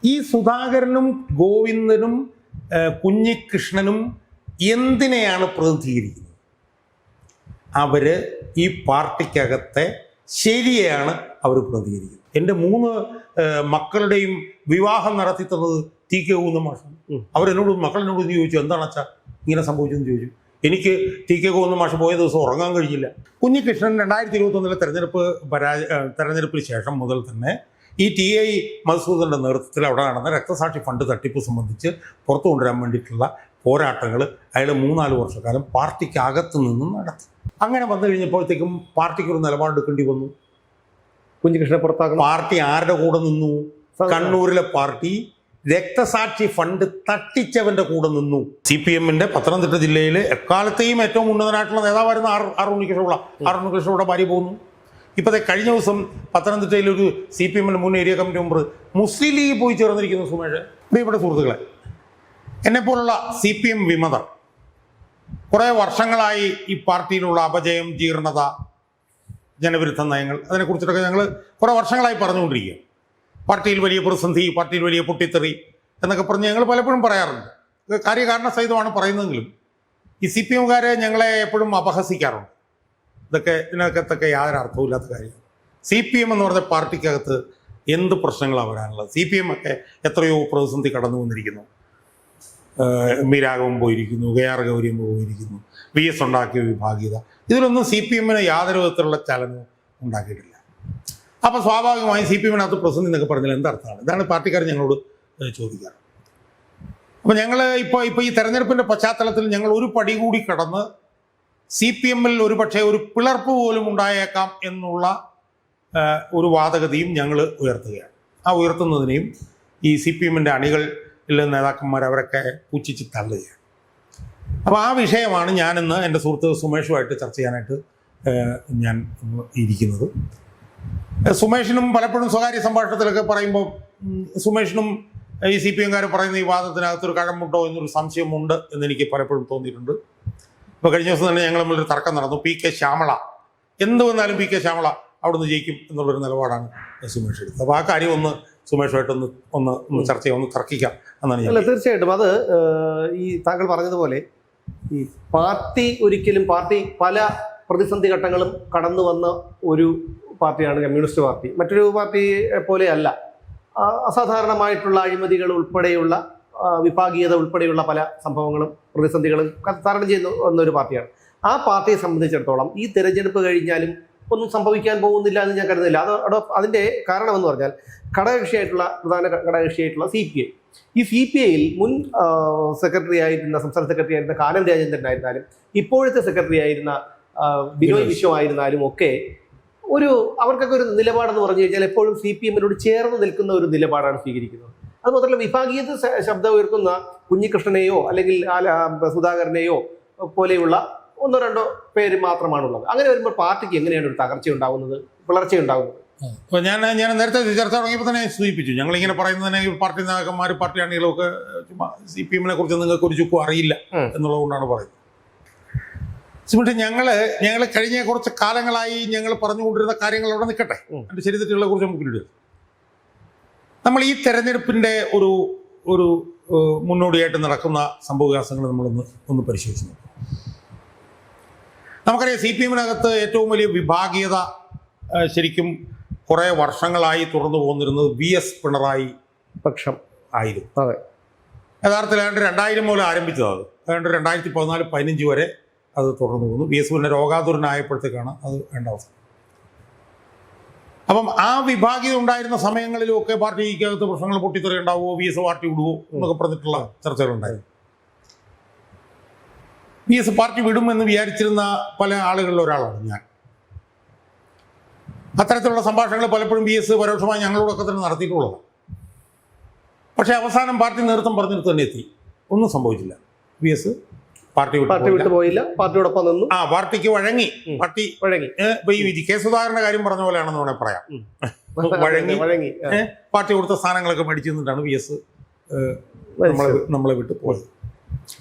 ഈ സുധാകരനും ഗോവിന്ദനും കുഞ്ഞികൃഷ്ണനും എന്തിനെയാണ് പ്രതിനിധീകരിക്കുന്നത്? അവര് ഈ പാർട്ടിക്കകത്തെ ശരിയെയാണ് അവർ പ്രതിനിധീകരിക്കുന്നത്. എൻ്റെ 3 മക്കളുടെയും വിവാഹം നടത്തി തന്നത് ടി കെ ഗോവിന്ദൻ മാഷാണ്. മക്കളെന്നോട് ചോദിച്ചു, എന്താണ് അച്ഛാ ഇങ്ങനെ സംഭവിച്ചതെന്ന് ചോദിച്ചു. എനിക്ക് ടി കെ ഗോവിന്ദൻ മാഷ് പോയ ദിവസം ഉറങ്ങാൻ കഴിഞ്ഞില്ല. കുഞ്ഞികൃഷ്ണൻ 2021 തെരഞ്ഞെടുപ്പിന് ശേഷം മുതൽ തന്നെ ഈ TI മധുസൂദൻ്റെ നേതൃത്വത്തിൽ അവിടെ നടന്ന രക്തസാക്ഷി ഫണ്ട് തട്ടിപ്പ് സംബന്ധിച്ച് പുറത്തു കൊണ്ടുവരാൻ വേണ്ടിയിട്ടുള്ള പോരാട്ടങ്ങൾ അയാൾ 3-4 വർഷക്കാലം പാർട്ടിക്കകത്ത് നിന്നും നടത്തി. അങ്ങനെ വന്നു കഴിഞ്ഞപ്പോഴത്തേക്കും പാർട്ടിക്ക് ഒരു നിലപാടെടുക്കേണ്ടി വന്നു. കുഞ്ഞികൃഷ്ണനെ പുറത്താക്കണം. പാർട്ടി ആരുടെ കൂടെ നിന്നു? കണ്ണൂരിലെ പാർട്ടി രക്തസാക്ഷി ഫണ്ട് തട്ടിച്ചവന്റെ കൂടെ നിന്നു. CPM-ന്റെ പത്തനംതിട്ട ജില്ലയിലെ എക്കാലത്തെയും ഏറ്റവും ഉന്നതനായിട്ടുള്ള നേതാവായിരുന്ന ആർ ഉണ്ണികൃഷ്ണയുടെ ഭാര്യ പോകുന്നു. ഇപ്പോഴത്തെ കഴിഞ്ഞ ദിവസം പത്തനംതിട്ടയിൽ ഒരു CPM-ന്റെ മുൻ ഏരിയ കമ്മിറ്റി മെമ്പർ മുസ്ലിം ലീഗ് പോയി ചേർന്നിരിക്കുന്നു. സുമേഷ്, ഇവിടെ സുഹൃത്തുക്കളെ, എന്നെപ്പോലുള്ള CPM വിമതർ കുറേ വർഷങ്ങളായി ഈ പാർട്ടിയിലുള്ള അപജയം, ജീർണത, ജനവിരുദ്ധ നയങ്ങൾ, അതിനെക്കുറിച്ചിട്ടൊക്കെ ഞങ്ങൾ കുറേ വർഷങ്ങളായി പറഞ്ഞുകൊണ്ടിരിക്കുക. പാർട്ടിയിൽ വലിയ പ്രതിസന്ധി, പാർട്ടിയിൽ വലിയ പൊട്ടിത്തെറി എന്നൊക്കെ പറഞ്ഞ് ഞങ്ങൾ പലപ്പോഴും പറയാറുണ്ട്. കാര്യകാരണ സഹിതമാണ് പറയുന്നതെങ്കിലും ഈ CPM-കാരെ ഞങ്ങളെ എപ്പോഴും അപഹസിക്കാറുണ്ട്. ഇതിനകത്തൊക്കെ യാതൊരു അർത്ഥവുമില്ലാത്ത കാര്യം. CPM എന്ന് പറഞ്ഞ പാർട്ടിക്കകത്ത് എന്ത് പ്രശ്നങ്ങളാണ് വരാനുള്ളത്? CPM ഒക്കെ എത്രയോ പ്രതിസന്ധി കടന്നു വന്നിരിക്കുന്നു. MV രാഘവൻ പോയിരിക്കുന്നു, KR ഗൗരിയമ്മ പോയിരിക്കുന്നു, VS ഉണ്ടാക്കിയ വിഭാഗീയത, ഇതിലൊന്നും CPM-ന് യാതൊരു വിധത്തിലുള്ള ചലനവും ഉണ്ടാക്കിയിട്ടില്ല. അപ്പോൾ സ്വാഭാവികമായും CPM-നകത്ത് പ്രതിസന്ധി എന്നൊക്കെ പറഞ്ഞാൽ എന്തർത്ഥമാണ്? ഇതാണ് പാർട്ടിക്കാർ ഞങ്ങളോട് ചോദിക്കാറ്. അപ്പോൾ ഞങ്ങൾ ഇപ്പോൾ ഈ തെരഞ്ഞെടുപ്പിൻ്റെ പശ്ചാത്തലത്തിൽ ഞങ്ങൾ ഒരു പടി കൂടി കടന്ന് CPM-ൽ ഒരു പക്ഷേ ഒരു പിളർപ്പ് പോലും ഉണ്ടായേക്കാം എന്നുള്ള ഒരു വാദഗതിയും ഞങ്ങൾ ഉയർത്തുകയാണ്. ആ ഉയർത്തുന്നതിനെയും ഈ CPM-ൻ്റെ അണികളിലെ നേതാക്കന്മാർ അവരൊക്കെ പുച്ഛിച്ച് തള്ളുകയാണ്. അപ്പോൾ ആ വിഷയമാണ് ഞാനിന്ന് എൻ്റെ സുഹൃത്ത് സുമേഷുമായിട്ട് ചർച്ച ചെയ്യാനായിട്ട് ഞാൻ ഇരിക്കുന്നത്. സുമേഷിനും പലപ്പോഴും സ്വകാര്യ സംഭാഷണത്തിലൊക്കെ പറയുമ്പോൾ സുമേഷിനും ഈ CPM-കാർ പറയുന്ന ഈ വാദത്തിനകത്തൊരു കഴമ്പുണ്ടോ എന്നൊരു സംശയമുണ്ട് എന്നെനിക്ക് പലപ്പോഴും തോന്നിയിട്ടുണ്ട്. ഇപ്പോൾ കഴിഞ്ഞ ദിവസം തന്നെ ഞങ്ങൾ തമ്മിലൊരു തർക്കം നടന്നു. PK ശ്യാമള എന്ത് വന്നാലും PK ശ്യാമള അവിടുന്ന് ജയിക്കും എന്നുള്ളൊരു നിലപാടാണ് സുമേഷ് എടുത്തത്. അപ്പോൾ ആ കാര്യം ഒന്ന് സുമേഷുമായിട്ടൊന്ന് ചർച്ച ചെയ്യാം, ഒന്ന് തർക്കിക്കാം എന്നാണ് ഞാൻ. തീർച്ചയായിട്ടും അത് ഈ താങ്കൾ പറഞ്ഞതുപോലെ ഈ പാർട്ടി പല പ്രതിസന്ധി ഘട്ടങ്ങളും കടന്നു വന്ന ഒരു പാർട്ടിയാണ് കമ്മ്യൂണിസ്റ്റ് പാർട്ടി. മറ്റൊരു പാർട്ടി പോലെയല്ല. അസാധാരണമായിട്ടുള്ള അഴിമതികൾ ഉൾപ്പെടെയുള്ള വിഭാഗീയത ഉൾപ്പെടെയുള്ള പല സംഭവങ്ങളും പ്രതിസന്ധികളും തരണം ചെയ്യുന്ന വന്നൊരു പാർട്ടിയാണ്. ആ പാർട്ടിയെ സംബന്ധിച്ചിടത്തോളം ഈ തെരഞ്ഞെടുപ്പ് കഴിഞ്ഞാലും ഒന്നും സംഭവിക്കാൻ പോകുന്നില്ല എന്ന് ഞാൻ കരുതുന്നില്ല. അതിൻ്റെ കാരണമെന്ന് പറഞ്ഞാൽ പ്രധാന ഘടകകക്ഷിയായിട്ടുള്ള CPI. ഈ CPI-ൽ മുൻ സംസ്ഥാന സെക്രട്ടറി ആയിരുന്ന കാനം രാജേന്ദ്രനായിരുന്നാലും ഇപ്പോഴത്തെ സെക്രട്ടറി ആയിരുന്ന ബിനോയ് വിശ്വം ആയിരുന്നാലും ഒക്കെ അവർക്കൊക്കെ ഒരു നിലപാടെന്ന് പറഞ്ഞു കഴിഞ്ഞാൽ എപ്പോഴും CPM-നോട് ചേർന്ന് നിൽക്കുന്ന ഒരു നിലപാടാണ് സ്വീകരിക്കുന്നത്. അത് മാത്രമല്ല, വിഭാഗീയത ശബ്ദം ഉയർത്തുന്ന കുഞ്ഞികൃഷ്ണനെയോ അല്ലെങ്കിൽ സുധാകരനെയോ പോലെയുള്ള 1-2 പേര് മാത്രമാണുള്ളത്. അങ്ങനെ വരുമ്പോൾ പാർട്ടിക്ക് എങ്ങനെയാണ് ഒരു തകർച്ച ഉണ്ടാകുന്നത്, പിളർച്ച ഉണ്ടാകുന്നത്? അപ്പോൾ ഞാൻ നേരത്തെ ചർച്ച തുടങ്ങിയപ്പോൾ തന്നെ സൂചിപ്പിച്ചു, ഞങ്ങളിങ്ങനെ പറയുന്നതിനെ പാർട്ടി നേതാക്കന്മാർ, പാർട്ടി അണികളൊക്കെ CPM-നെ കുറിച്ച് നിങ്ങൾക്ക് ഒരു ചുക്കും അറിയില്ല എന്നുള്ളതുകൊണ്ടാണ് പറയുന്നത്. പക്ഷേ ഞങ്ങൾ കഴിഞ്ഞ കുറച്ച് കാലങ്ങളായി ഞങ്ങൾ പറഞ്ഞുകൊണ്ടിരുന്ന കാര്യങ്ങൾ അവിടെ നിൽക്കട്ടെ, അതിൻ്റെ ശരി തെറ്റുകളെ കുറിച്ച് നമുക്ക് നമ്മൾ ഈ തെരഞ്ഞെടുപ്പിൻ്റെ ഒരു മുന്നോടിയായിട്ട് നടക്കുന്ന സംഭവവികാസങ്ങൾ നമ്മളൊന്ന് പരിശോധിച്ച് നോക്കാം. നമുക്കറിയാം CPM-നകത്ത് ഏറ്റവും വലിയ വിഭാഗീയത ശരിക്കും കുറേ വർഷങ്ങളായി തുറന്നു പോന്നിരുന്നത് VS പിണറായി പക്ഷം ആയിരുന്നു. അതെ, യഥാർത്ഥത്തിൽ 2000 മുതൽ ആരംഭിച്ചത്. അത് 2014-15 വരെ അത് തുടർന്നു പോകുന്നു. VS പിന്നെ രോഗാതുരനായപ്പോഴത്തേക്കാണ് അത് വേണ്ട അവസ്ഥ. അപ്പം ആ വിഭാഗീയത ഉണ്ടായിരുന്ന സമയങ്ങളിലൊക്കെ പാർട്ടിക്കകത്ത് പ്രശ്നങ്ങൾ പൊട്ടിത്തെറി ഉണ്ടാവുമോ, VS പാർട്ടി വിടുവോ എന്നൊക്കെ പറഞ്ഞിട്ടുള്ള ചർച്ചകളുണ്ടായിരുന്നു. VS പാർട്ടി വിടുമെന്ന് വിചാരിച്ചിരുന്ന പല ആളുകളിൽ ഒരാളാണ് ഞാൻ. അത്തരത്തിലുള്ള സംഭാഷണങ്ങൾ പലപ്പോഴും VS പരോക്ഷമായി ഞങ്ങളോടൊക്കെ തന്നെ നടത്തിയിട്ടുള്ളതാണ്. പക്ഷേ അവസാനം പാർട്ടി നേതൃത്വം പറഞ്ഞിട്ട് തന്നെ എത്തി, ഒന്നും സംഭവിച്ചില്ല. VS പാർട്ടി വിട്ടു പോയില്ല, പാർട്ടിയോടൊപ്പം നിന്നു. പാർട്ടിക്ക് വഴങ്ങി. ഇപ്പൊ ഈ കെ സുധാകരന്റെ കാര്യം പറഞ്ഞ പോലെയാണെന്ന് വേണേൽ പറയാം. വഴങ്ങി പാർട്ടി കൊടുത്ത സ്ഥാനങ്ങളൊക്കെ മേടിച്ചു നിന്നിട്ടാണ് VS നമ്മളെ വിട്ട് പോയത്.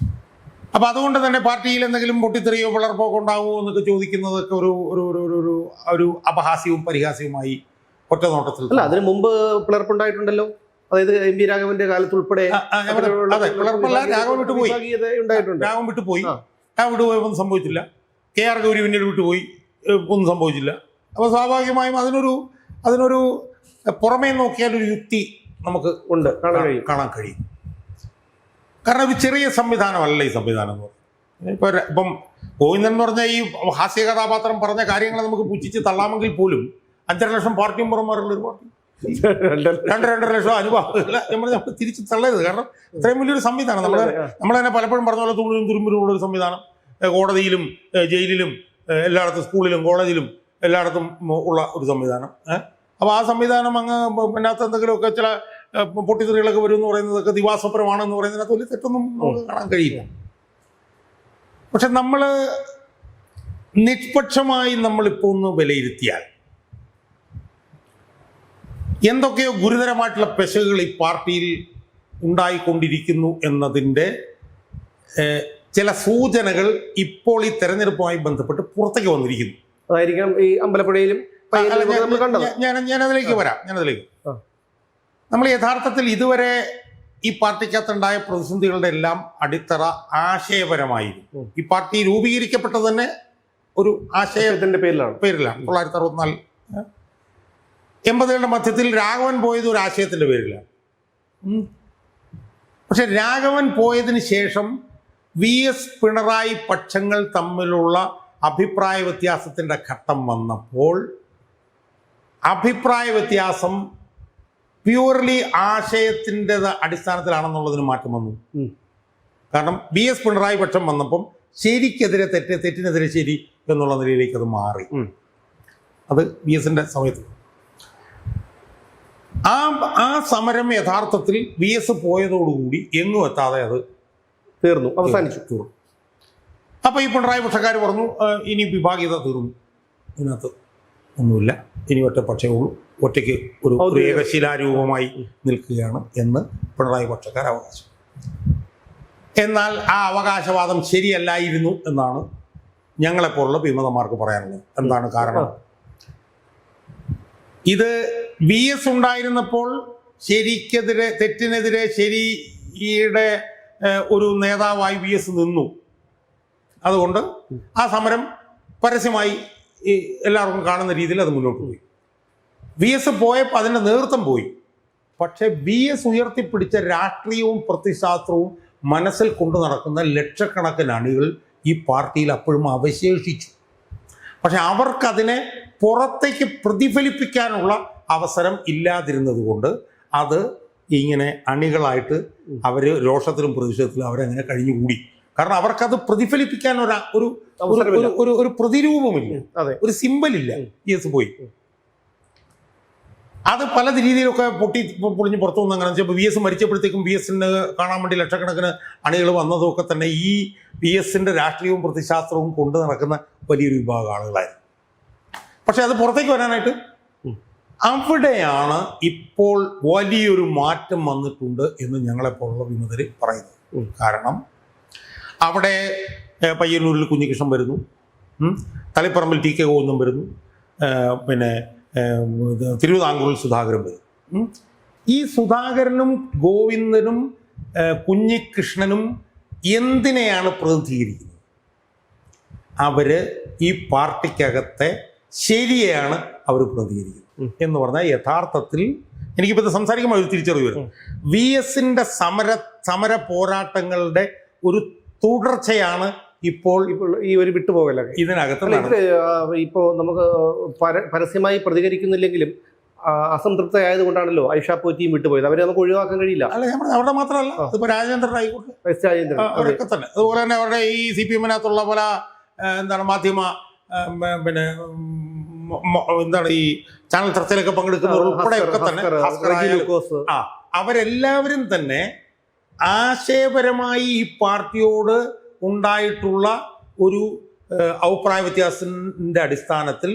അപ്പൊ അതുകൊണ്ട് തന്നെ പാർട്ടിയിൽ എന്തെങ്കിലും പൊട്ടിത്തെറിയോ പിളർപ്പോ ഉണ്ടാവുമോ എന്നൊക്കെ ചോദിക്കുന്നതൊക്കെ ഒരു അപഹാസ്യവും പരിഹാസ്യവുമായി ഒറ്റ നോട്ടത്തിൽ. അല്ല, അതിന് മുമ്പ് പിളർപ്പുണ്ടായിട്ടുണ്ടല്ലോ. അതായത് എം വി രാഘവന്റെ കാലത്ത് ഉൾപ്പെടെ അതെ, പിളർപ്പല്ല, രാഘവൻ വിട്ടുപോയി. ഉണ്ടായിട്ടുണ്ട്. രാഘവൻ വിട്ടുപോയി. ഒന്നും സംഭവിച്ചില്ല. KR ഗൗരി പിന്നീട് വിട്ടുപോയി, ഒന്നും സംഭവിച്ചില്ല. അപ്പോൾ സ്വാഭാവികമായും അതിനൊരു പുറമേ നോക്കിയാൽ ഒരു യുക്തി നമുക്ക് ഉണ്ട്, കാണാൻ കഴിയും. കാരണം ഒരു ചെറിയ സംവിധാനമല്ല ഈ സംവിധാനം എന്ന് പറഞ്ഞാൽ. ഇപ്പം ഗോവിന്ദൻ എന്ന് പറഞ്ഞ ഈ ഹാസ്യ കഥാപാത്രം പറഞ്ഞ കാര്യങ്ങൾ നമുക്ക് പുച്ഛിച്ച് തള്ളാമെങ്കിൽ പോലും 5.5 ലക്ഷം പാർട്ടിയും പുറമാറുള്ള ഒരു പാർട്ടി, 2.5 ലക്ഷം അനുഭവം നമ്മൾ തിരിച്ച് തള്ളരുത്. കാരണം ഇത്രയും വലിയൊരു സംവിധാനം നമ്മൾ തന്നെ പലപ്പോഴും പറഞ്ഞ പോലെ തുള്ളിലും തുരുമ്പിലുമുള്ള ഒരു സംവിധാനം, കോടതിയിലും ജയിലിലും എല്ലായിടത്തും, സ്കൂളിലും കോളേജിലും എല്ലായിടത്തും ഉള്ള ഒരു സംവിധാനം. അപ്പോൾ ആ സംവിധാനം അങ്ങ് പിന്നകത്ത് എന്തെങ്കിലുമൊക്കെ ചില പൊട്ടിത്തെറികളൊക്കെ വരും എന്ന് പറയുന്നതൊക്കെ ദിവാസ്വപ്രമാണെന്ന് പറയുന്നതിനകത്ത് വലിയ തെറ്റൊന്നും നമുക്ക് കാണാൻ കഴിയില്ല. പക്ഷെ നമ്മൾ നിഷ്പക്ഷമായി നമ്മളിപ്പോൾ ഒന്ന് വിലയിരുത്തിയാൽ എന്തൊക്കെയോ ഗുരുതരമായിട്ടുള്ള പെശകുകൾ ഈ പാർട്ടിയിൽ ഉണ്ടായിക്കൊണ്ടിരിക്കുന്നു എന്നതിൻ്റെ ചില സൂചനകൾ ഇപ്പോൾ ഈ തെരഞ്ഞെടുപ്പുമായി ബന്ധപ്പെട്ട് പുറത്തേക്ക് വന്നിരിക്കുന്നു. അതായിരിക്കാം ഈ അമ്പലപ്പുഴയിലും ഞാനതിലേക്ക് വരാം. നമ്മൾ യഥാർത്ഥത്തിൽ ഇതുവരെ ഈ പാർട്ടിക്കകത്തുണ്ടായ പ്രതിസന്ധികളുടെ എല്ലാം അടിത്തറ ആശയപരമായിരുന്നു. ഈ പാർട്ടി രൂപീകരിക്കപ്പെട്ടത് തന്നെ ഒരു ആശയത്തിന്റെ പേരിലാണ്. 1964 80കളുടെ മധ്യത്തിൽ രാഘവൻ പോയത് ഒരു ആശയത്തിന്റെ പേരിലാണ്. പക്ഷെ രാഘവൻ പോയതിന് ശേഷം VS പിണറായി പക്ഷങ്ങൾ തമ്മിലുള്ള അഭിപ്രായ വ്യത്യാസത്തിന്റെ ഘട്ടം വന്നപ്പോൾ അഭിപ്രായ വ്യത്യാസം പ്യൂർലി ആശയത്തിൻ്റെ അടിസ്ഥാനത്തിലാണെന്നുള്ളതിന് മാറ്റം വന്നു. കാരണം VS പിണറായി പക്ഷം വന്നപ്പം ശരിക്കെതിരെ തെറ്റ്, തെറ്റിനെതിരെ ശരി എന്നുള്ള നിലയിലേക്ക് അത് മാറി. അത് VSന്റെ സമയത്ത് ആ സമരം യഥാർത്ഥത്തിൽ VS പോയതോടുകൂടി എങ്ങും എത്താതെ അത് അവസാനിച്ചു. അപ്പോൾ ഈ പിണറായി പക്ഷക്കാർ പറഞ്ഞു ഇനി വിഭാഗീയത തീർന്നു, ഇതിനകത്ത് ഒന്നുമില്ല, ഇനി ഒറ്റപ്പക്ഷേ ഉള്ളൂ, ഒറ്റയ്ക്ക് ഒരു ഏകശിലാരൂപമായി നിൽക്കുകയാണ് എന്ന് പിണറായി പക്ഷക്കാർ അവകാശം. എന്നാൽ ആ അവകാശവാദം ശരിയല്ലായിരുന്നു എന്നാണ് ഞങ്ങളെപ്പോലുള്ള വിമതന്മാർക്ക് പറയാനുള്ളത്. എന്താണ് കാരണം? ഇത് VS ഉണ്ടായിരുന്നപ്പോൾ ശരിക്കെതിരെ തെറ്റിനെതിരെ ശരിയുടെ ഒരു നേതാവായി VS നിന്നു. അതുകൊണ്ട് ആ സമരം പരസ്യമായി എല്ലാവർക്കും കാണുന്ന രീതിയിൽ അത് മുന്നോട്ട് പോയി. VS പോയപ്പോൾ അതിൻ്റെ നേതൃത്വം പോയി. പക്ഷെ VS ഉയർത്തിപ്പിടിച്ച രാഷ്ട്രീയവും പ്രത്യയശാസ്ത്രവും മനസ്സിൽ കൊണ്ടു നടക്കുന്ന ലക്ഷക്കണക്കിന് അണികൾ ഈ പാർട്ടിയിൽ അപ്പോഴും അവശേഷിച്ചു. പക്ഷെ അവർക്കതിനെ പുറത്തേക്ക് പ്രതിഫലിപ്പിക്കാനുള്ള അവസരം ഇല്ലാതിരുന്നത് കൊണ്ട് അത് ഇങ്ങനെ അണികളായിട്ട് അവർ രോഷത്തിലും പ്രതിഷേധത്തിലും അവരങ്ങനെ കഴിഞ്ഞുകൂടി. കാരണം അവർക്കത് പ്രതിഫലിപ്പിക്കാൻ ഒരു പ്രതിരൂപമില്ല, ഒരു സിമ്പലില്ല. VS പോയി. അത് പല രീതിയിലൊക്കെ പൊളിഞ്ഞ് പുറത്തു വന്നു. അങ്ങനെ വെച്ചാൽ VS മരിച്ചപ്പോഴത്തേക്കും VSന് കാണാൻ വേണ്ടി ലക്ഷക്കണക്കിന് അണികൾ വന്നതൊക്കെ തന്നെ ഈ VSന്റെ രാഷ്ട്രീയവും പ്രതിശാസ്ത്രവും കൊണ്ടു നടക്കുന്ന വലിയൊരു വിഭാഗം ആളുകളായിരുന്നു. പക്ഷെ അത് പുറത്തേക്ക് വരാനായിട്ട് അവിടെയാണ് ഇപ്പോൾ വലിയൊരു മാറ്റം വന്നിട്ടുണ്ട് എന്ന് ഞങ്ങളെപ്പോലുള്ള വിമതർ പറയുന്നത്. കാരണം അവിടെ പയ്യന്നൂരിൽ കുഞ്ഞികൃഷ്ണൻ വരുന്നു, തളിപ്പറമ്പിൽ TK ഗോവിന്ദൻ വരുന്നു, പിന്നെ തിരുവിതാംകൂറിൽ സുധാകരൻ വരും. ഈ സുധാകരനും ഗോവിന്ദനും കുഞ്ഞികൃഷ്ണനും എന്തിനെയാണ് പ്രതിനിധീകരിക്കുന്നത്? അവര് ഈ പാർട്ടിക്കകത്തെ ശരിയെയാണ് അവർ പ്രതിനിധീകരിക്കുന്നത് എന്ന് പറഞ്ഞാൽ യഥാർത്ഥത്തിൽ എനിക്കിപ്പോൾ ഇത് സംസാരിക്കുമ്പോൾ ഒരു തിരിച്ചറിവ് വരും. VSന്റെ സമര പോരാട്ടങ്ങളുടെ ഒരു തുടർച്ചയാണ് ഇപ്പോൾ ഈ ഒരു വിട്ടുപോകലൊക്കെ ഇതിനകത്ത്. ഇപ്പോൾ നമുക്ക് പരസ്യമായി പ്രതികരിക്കുന്നില്ലെങ്കിലും അസംതൃപ്തയായത് കൊണ്ടാണല്ലോ ഐഷ പോറ്റിയും വിട്ടുപോയത്. അവരെ നമുക്ക് ഒഴിവാക്കാൻ കഴിയില്ല. അല്ല, അവിടെ മാത്രമല്ല, ഇപ്പോൾ രാജേന്ദ്രൻ ആയിക്കോട്ടെ, അവരൊക്കെ തന്നെ. അതുപോലെ തന്നെ അവരുടെ ഈ CPM-നകത്തുള്ള പല മാധ്യമ പിന്നെ ഈ ചാനൽ ചർച്ചയിലൊക്കെ പങ്കെടുക്കുന്നവർ ഉൾപ്പെടെയൊക്കെ തന്നെ അവരെല്ലാവരും തന്നെ ആശയപരമായി ഈ പാർട്ടിയോട് ഉണ്ടായിട്ടുള്ള ഒരു അഭിപ്രായ വ്യത്യാസത്തിൻ്റെ അടിസ്ഥാനത്തിൽ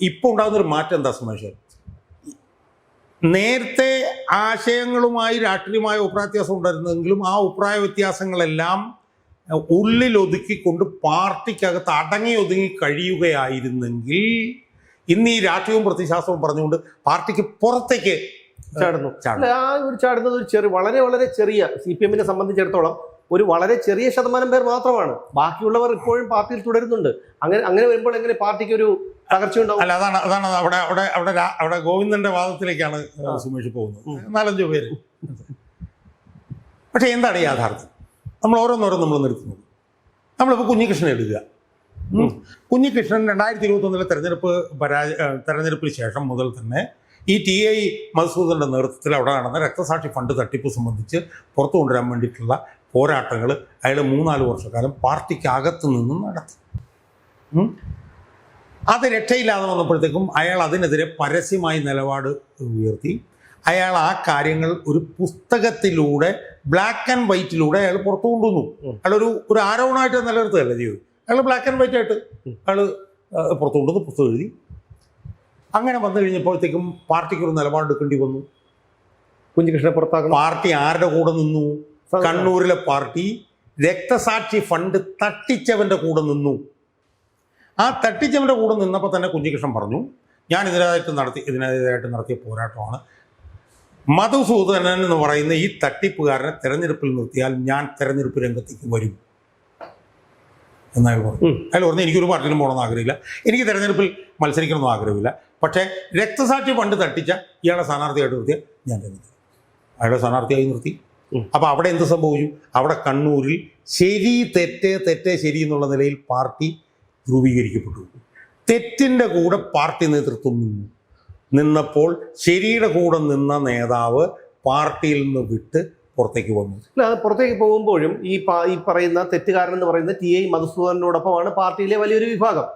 ഇപ്പോൾ ഉണ്ടാകുന്നൊരു മാറ്റം എന്താ സുമേഷ്? നേരത്തെ ആശയങ്ങളുമായി രാഷ്ട്രീയമായ അഭിപ്രായ വ്യത്യാസം ഉണ്ടായിരുന്നെങ്കിലും ആ അഭിപ്രായ വ്യത്യാസങ്ങളെല്ലാം ഉള്ളിലൊതുക്കിക്കൊണ്ട് പാർട്ടിക്കകത്ത് അടങ്ങി ഒതുങ്ങി കഴിയുകയായിരുന്നെങ്കിൽ ഇന്ന് ഈ രാഷ്ട്രീയവും പ്രതിശാസ്ത്രവും പറഞ്ഞുകൊണ്ട് പാർട്ടിക്ക് പുറത്തേക്ക് ചാടുന്നു. അല്ല, ആ ഒരു ചാടുന്നത് ഒരു വളരെ വളരെ ചെറിയ CPM സംബന്ധിച്ചിടത്തോളം ഒരു വളരെ ചെറിയ ശതമാനം പേർ മാത്രമാണ്. ബാക്കിയുള്ളവർ ഇപ്പോഴും പാർട്ടിയിൽ തുടരുന്നുണ്ട്. അങ്ങനെ വരുമ്പോൾ എങ്ങനെ പാർട്ടിക്ക് ഒരു തകർച്ച ഉണ്ടാവും? അല്ല, അതാണ് അവിടെ ഗോവിന്ദന്റെ വാദത്തിലേക്കാണ് സുമേഷ് പോകുന്നത്. 4-5 പേര്. പക്ഷെ എന്താണ് യാഥാർത്ഥ്യം? നമ്മൾ ഓരോന്നോരോന്ന് നമ്മൾ നിർത്തുന്നത്. നമ്മളിപ്പോൾ കുഞ്ഞികൃഷ്ണൻ എടുക്കുക. കുഞ്ഞികൃഷ്ണൻ 2021 തെരഞ്ഞെടുപ്പിന് ശേഷം മുതൽ തന്നെ ഈ TI മധുസൂദന്റെ നേതൃത്വത്തിൽ അവിടെ നടന്ന രക്തസാക്ഷി ഫണ്ട് തട്ടിപ്പ് സംബന്ധിച്ച് പുറത്തു കൊണ്ടുവരാൻ വേണ്ടിയിട്ടുള്ള പോരാട്ടങ്ങൾ അയാൾ 3-4 വർഷക്കാലം പാർട്ടിക്കകത്ത് നിന്നും നടത്തി. അത് രക്ഷയില്ലാതെ വന്നപ്പോഴത്തേക്കും അയാൾ അതിനെതിരെ പരസ്യമായി നിലപാട് ഉയർത്തി. അയാൾ ആ കാര്യങ്ങൾ ഒരു പുസ്തകത്തിലൂടെ ബ്ലാക്ക് ആൻഡ് വൈറ്റിലൂടെ അയാൾ പുറത്തു കൊണ്ടുവന്നു. അയാൾ ഒരു ആരോപണമായിട്ട് നിലനിർത്തുകയല്ല ചെയ്തു. അയാൾ ബ്ലാക്ക് ആൻഡ് വൈറ്റ് ആയിട്ട് അയാൾ പുറത്തു കൊണ്ടുവന്ന് പുസ്തകം എഴുതി. അങ്ങനെ വന്നു കഴിഞ്ഞപ്പോഴത്തേക്കും പാർട്ടിക്ക് ഒരു നിലപാടെടുക്കേണ്ടി വന്നു. കുഞ്ഞികൃഷ്ണനെ പുറത്താക്കണം. പാർട്ടി ആരുടെ കൂടെ നിന്നു? കണ്ണൂരിലെ പാർട്ടി രക്തസാക്ഷി ഫണ്ട് തട്ടിച്ചവന്റെ കൂടെ നിന്നു. ആ തട്ടിച്ചവന്റെ കൂടെ നിന്നപ്പോൾ തന്നെ കുഞ്ഞികൃഷ്ണൻ പറഞ്ഞു, ഞാൻ ഇതിനെതിരായിട്ട് നടത്തിയ പോരാട്ടമാണ്. മധുസൂദനൻ എന്ന് പറയുന്ന ഈ തട്ടിപ്പുകാരനെ തെരഞ്ഞെടുപ്പിൽ നിർത്തിയാൽ ഞാൻ തെരഞ്ഞെടുപ്പ് രംഗത്തേക്ക് വരും എന്നയാൾ പറഞ്ഞു. അയാൾ പറഞ്ഞു, എനിക്കൊരു പാർട്ടിയിലും പോകണമെന്ന് ആഗ്രഹമില്ല, എനിക്ക് തെരഞ്ഞെടുപ്പിൽ മത്സരിക്കണമെന്നും ആഗ്രഹമില്ല. പക്ഷേ രക്തസാക്ഷി ഫണ്ട് തട്ടിച്ച ഇയാളെ സ്ഥാനാർത്ഥിയായിട്ട് നിർത്തിയാൽ ഞാൻ തെരഞ്ഞെടുക്കും. അയാളെ സ്ഥാനാർത്ഥിയായി നിർത്തി. അപ്പോൾ അവിടെ എന്ത് സംഭവിച്ചു? അവിടെ കണ്ണൂരിൽ ശരി തെറ്റ് ശരി എന്നുള്ള നിലയിൽ പാർട്ടി രൂപീകരിക്കപ്പെട്ടു. തെറ്റിൻ്റെ കൂടെ പാർട്ടി നേതൃത്വം നിന്നപ്പോൾ ശരിയുടെ കൂടെ നിന്ന നേതാവ് പാർട്ടിയിൽ നിന്ന് വിട്ട് പുറത്തേക്ക് വന്നു. പുറത്തേക്ക് പോകുമ്പോഴും ഈ പറയുന്ന തെറ്റുകാരൻ എന്ന് പറയുന്ന TI മധുസൂദനോടൊപ്പമാണ് പാർട്ടിയിലെ വലിയൊരു വിഭാഗം.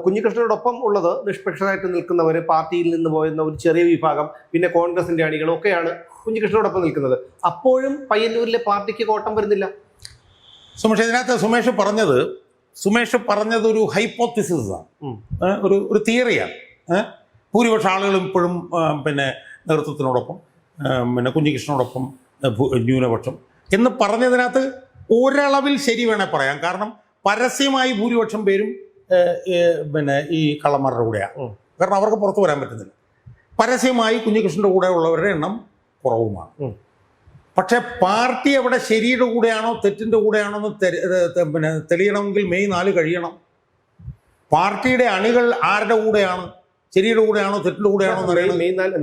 കുഞ്ഞികൃഷ്ണനോടൊപ്പം ഉള്ളത് നിഷ്പക്ഷമായിട്ട് നിൽക്കുന്നവർ, പാർട്ടിയിൽ നിന്ന് പോയുന്ന ഒരു ചെറിയ വിഭാഗം, പിന്നെ കോൺഗ്രസിന്റെ അണികളും ഒക്കെയാണ് കുഞ്ഞികൃഷ്ണനോടൊപ്പം നിൽക്കുന്നത്. അപ്പോഴും പയ്യന്നൂരിലെ പാർട്ടിക്ക് കോട്ടം വരുന്നില്ല. ഇതിനകത്ത് സുമേഷ് പറഞ്ഞത് ഒരു ഹൈപ്പോത്തിസിസാണ്, ഒരു തിയറിയാണ്. ഭൂരിപക്ഷ ആളുകളും ഇപ്പോഴും നേതൃത്വത്തിനോടൊപ്പം, കുഞ്ഞികൃഷ്ണനോടൊപ്പം ന്യൂനപക്ഷം എന്ന് പറഞ്ഞതിനകത്ത് ഒരളവിൽ ശരി വേണേൽ പറയാം. കാരണം പരസ്യമായി ഭൂരിപക്ഷം പേരും ഈ കള്ളന്മാരുടെ കൂടെയാണ്. കാരണം അവർക്ക് പുറത്തു വരാൻ പറ്റുന്നില്ല. പരസ്യമായി കുഞ്ഞികൃഷ്ണൻ്റെ കൂടെ ഉള്ളവരുടെ എണ്ണം കുറവുമാണ്. പക്ഷെ പാർട്ടി അവിടെ ശരിയുടെ കൂടെയാണോ തെറ്റിൻ്റെ കൂടെയാണോ എന്ന് തെളിയണമെങ്കിൽ മെയ് 4 കഴിയണം. പാർട്ടിയുടെ അണികൾ ആരുടെ കൂടെയാണ്, ശരിയുടെ കൂടെയാണോ തെറ്റിൻ്റെ കൂടെയാണോ എന്ന് അറിയണം.